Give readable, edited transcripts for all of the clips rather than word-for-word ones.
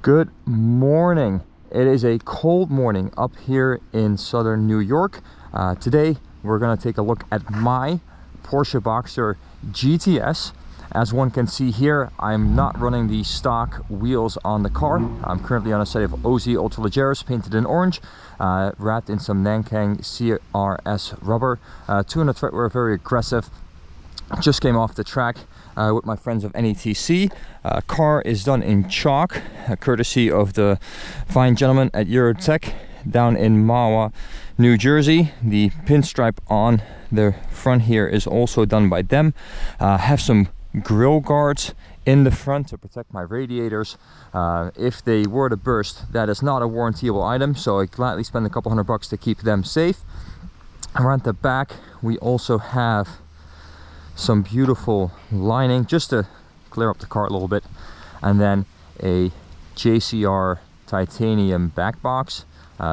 Good morning. It is a cold morning up here in southern New York. Today we're going to take a look at my Porsche Boxster GTS. As one can see here, I'm not running the stock wheels on the car. I'm currently on a set of OZ Ultralegeres painted in orange, wrapped in some Nankang CRS rubber. 200 thread wear, very aggressive. Just came off the track with my friends of NETC. Car is done in chalk, courtesy of the fine gentlemen at Eurotech down in Mahwah, New Jersey. The pinstripe on the front here is also done by them. Have some grill guards in the front to protect my radiators. If they were to burst, that is not a warrantyable item, so I gladly spend a couple $100 to keep them safe. Around the back we also have some beautiful lining just to clear up the car a little bit, and then a JCR titanium back box,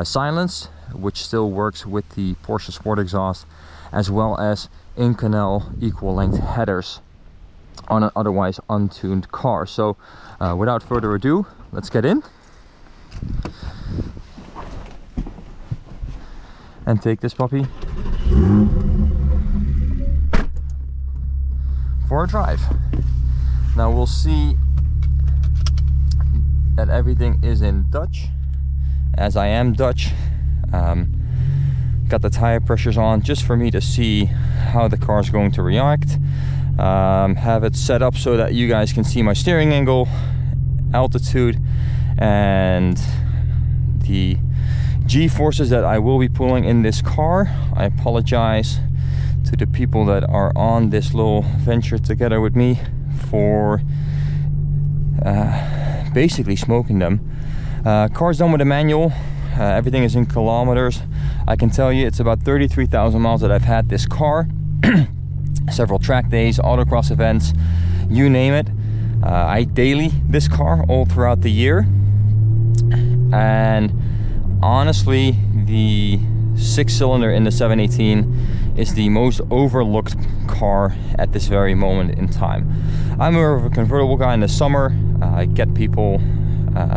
silenced, which still works with the Porsche Sport exhaust, as well as Inconel equal length headers on an otherwise untuned car. So without further ado, let's get in and take this puppy for a drive. Now we'll see that everything is in Dutch, as I am Dutch. Got the tire pressures on just for me to see how the car is going to react. Have it set up so that you guys can see my steering angle, altitude, and the G-forces that I will be pulling in this car. I apologize to the people that are on this little venture together with me for basically smoking them. Car's done with a manual. Everything is in kilometers. I can tell you it's about 33,000 miles that I've had this car. Several track days, autocross events, you name it. I daily this car all throughout the year, and honestly the 6-cylinder in the 718 is the most overlooked car at this very moment in time. I'm more of a convertible guy in the summer. I get people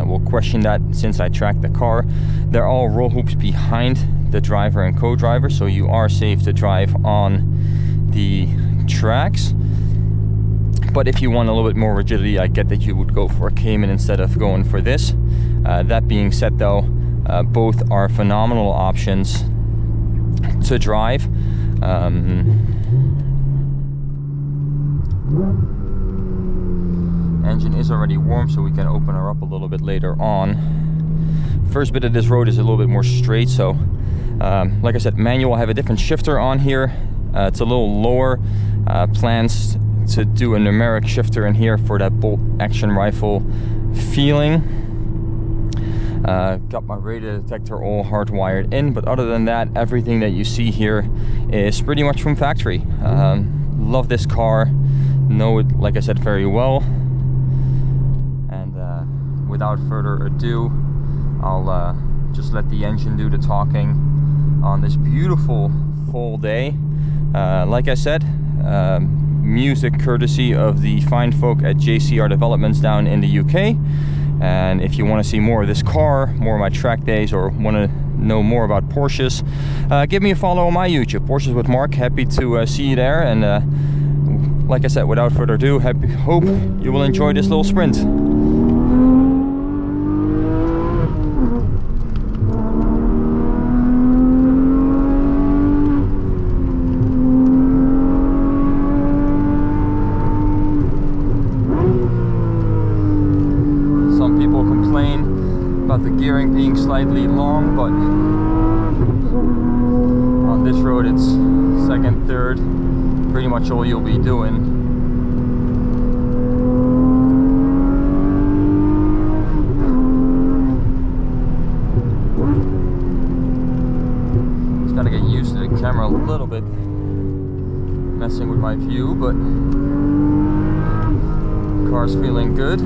will question that since I track the car. They're all roll hoops behind the driver and co-driver, so you are safe to drive on the tracks. But if you want a little bit more rigidity, I get that you would go for a Cayman instead of going for this. That being said though, both are phenomenal options to drive. Engine is already warm, so we can open her up a little bit later on. First bit of this road is a little bit more straight, so like I said, manual. I have a different shifter on here. It's a little lower. Plans to do a numeric shifter in here for that bolt action rifle feeling. Got my radar detector all hardwired in, but other than that, everything that you see here is pretty much from factory. Love this car, know it, like I said, very well. And without further ado, I'll just let the engine do the talking on this beautiful fall day. Like I said, music courtesy of the fine folk at JCR Developments down in the UK. And if you want to see more of this car, more of my track days, or want to know more about Porsches, give me a follow on my YouTube, Porsches with Marc. Happy to see you there. And like I said, without further ado, hope you will enjoy this little sprint. About the gearing being slightly long, but on this road it's second, third, pretty much all you'll be doing. Just gotta get used to the camera a little bit, messing with my view, but the car's feeling good.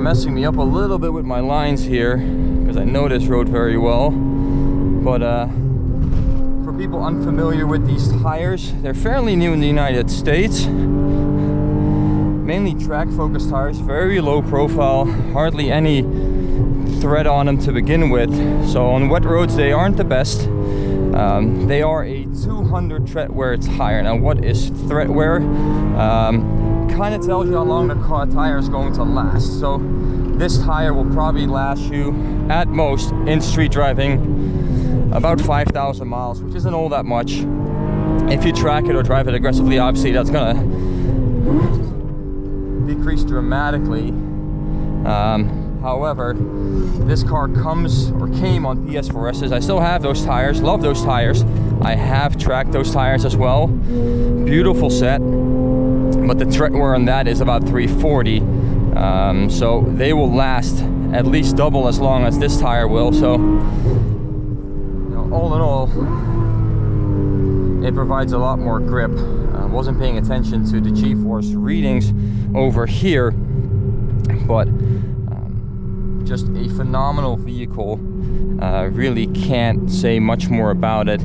messing me up a little bit with my lines here, because I know this road very well. But for people unfamiliar with these tires, they're fairly new in the United States. Mainly track focused tires, very low profile, hardly any thread on them to begin with. So on wet roads they aren't the best. They are a 200 tread wear tire. Now what is tread wear? Kind of tells you how long the car tire is going to last. So this tire will probably last you at most in street driving about 5,000 miles, which isn't all that much. If you track it or drive it aggressively, obviously that's gonna decrease dramatically. However, this car came on PS4Ss. I still have those tires, love those tires. I have tracked those tires as well. Beautiful set, but the tread wear on that is about 340. So they will last at least double as long as this tire will. So, you know, all in all, it provides a lot more grip. I wasn't paying attention to the G-force readings over here, but just a phenomenal vehicle. Really can't say much more about it.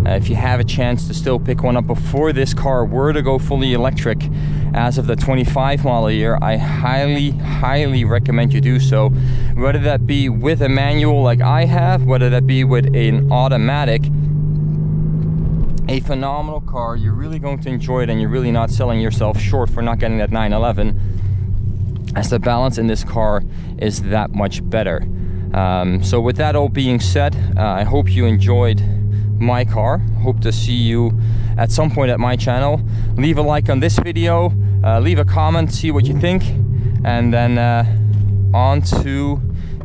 If you have a chance to still pick one up before this car were to go fully electric as of the 25 model year, I highly recommend you do so. Whether that be with a manual like I have, whether that be with an automatic, a phenomenal car. You're really going to enjoy it, and you're really not selling yourself short for not getting that 911, as the balance in this car is that much better. So with that all being said, I hope you enjoyed my car. Hope to see you at some point at my channel. Leave a like on this video, leave a comment, see what you think, and then on to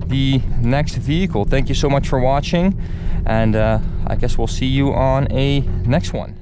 the next vehicle. Thank you so much for watching, and I guess we'll see you on a next one.